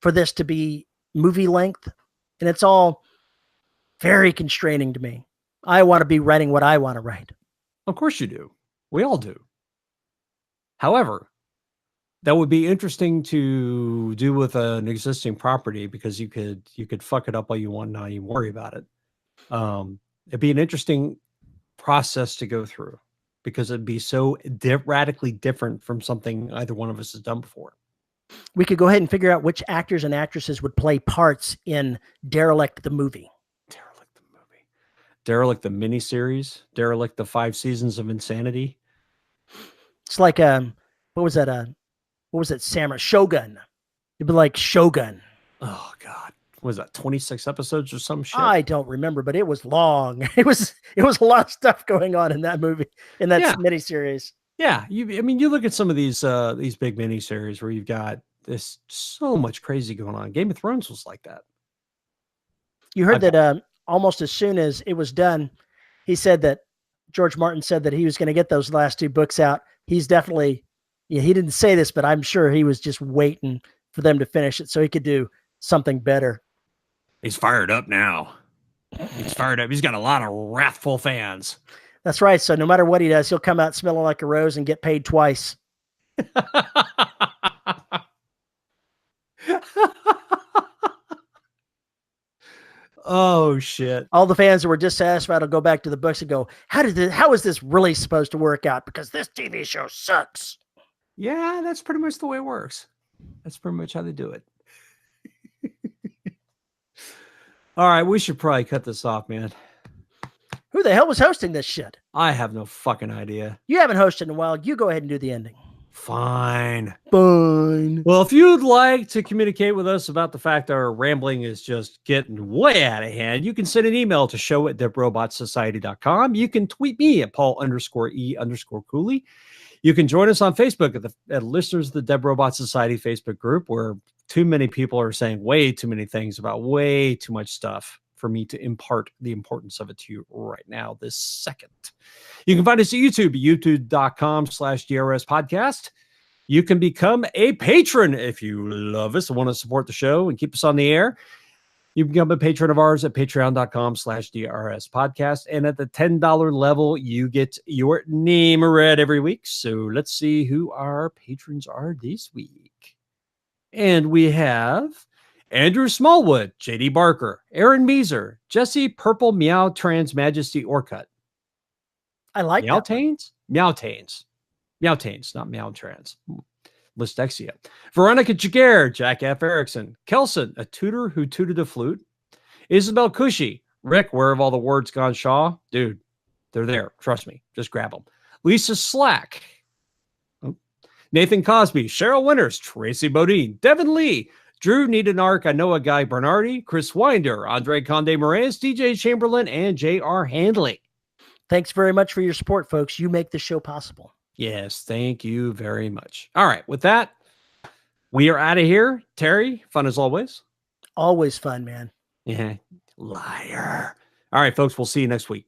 for this to be movie length. And it's all very constraining to me. I want to be writing what I want to write. Of course you do. We all do. However, that would be interesting to do with an existing property because you could fuck it up all you want, not even worry about it. It'd be an interesting process to go through because it'd be so radically different from something either one of us has done before. We could go ahead and figure out which actors and actresses would play parts in Derelict the movie. Derelict the miniseries. Derelict the 5 seasons of insanity. It's like what was that? Samurai Shogun. It'd be like Shogun. Oh God. Was that 26 episodes or some shit? I don't remember, but it was long. It was a lot of stuff going on in that movie, in that miniseries. Yeah. You look at some of these big miniseries where you've got this so much crazy going on. Game of Thrones was like that. You heard that almost as soon as it was done, he said that George Martin said that he was going to get those last 2 books out. He's definitely, he didn't say this, but I'm sure he was just waiting for them to finish it so he could do something better. He's fired up now. He's fired up. He's got a lot of wrathful fans. That's right. So no matter what he does, he'll come out smelling like a rose and get paid twice. Oh shit. All the fans that were dissatisfied will go back to the books and go, how is this really supposed to work out? Because this TV show sucks. Yeah, that's pretty much the way it works. That's pretty much how they do it. All right, we should probably cut this off, man. Who the hell was hosting this shit? I have no fucking idea. You haven't hosted in a while. You go ahead and do the ending. Fine. Well, if you'd like to communicate with us about the fact that our rambling is just getting way out of hand, you can send an email to show@deadrobotsociety.com. You can tweet me at Paul_E_Cooley. You can join us on Facebook at Listeners of the Dead Robot Society Facebook group, where too many people are saying way too many things about way too much stuff for me to impart the importance of it to you right now, this second. You can find us at YouTube, youtube.com/DRS podcast. You can become a patron if you love us and want to support the show and keep us on the air. You can become a patron of ours at patreon.com/DRS podcast. And at the $10 level, you get your name read every week. So let's see who our patrons are this week. And we have Andrew Smallwood, JD Barker, Aaron Meeser, Jesse Purple Meow Trans Majesty Orcut. I like Meowtains? Meowtains. Meowtains, not Meow Trans. Listexia. Veronica Jaguar, Jack F. Erickson, Kelson, a tutor who tooted a flute, Isabel Cushy, Rick, where have all the words gone, Shaw? Dude, they're there. Trust me. Just grab them. Lisa Slack, Nathan Cosby, Cheryl Winters, Tracy Bodine, Devin Lee, Drew Need an Arc, I Know a Guy Bernardi, Chris Winder, Andre Conde Moraes, DJ Chamberlain, and J.R. Handley. Thanks very much for your support, folks. You make the show possible. Yes, thank you very much. All right, with that, we are out of here. Terry, fun as always. Always fun, man. Yeah. Liar. All right, folks, we'll see you next week.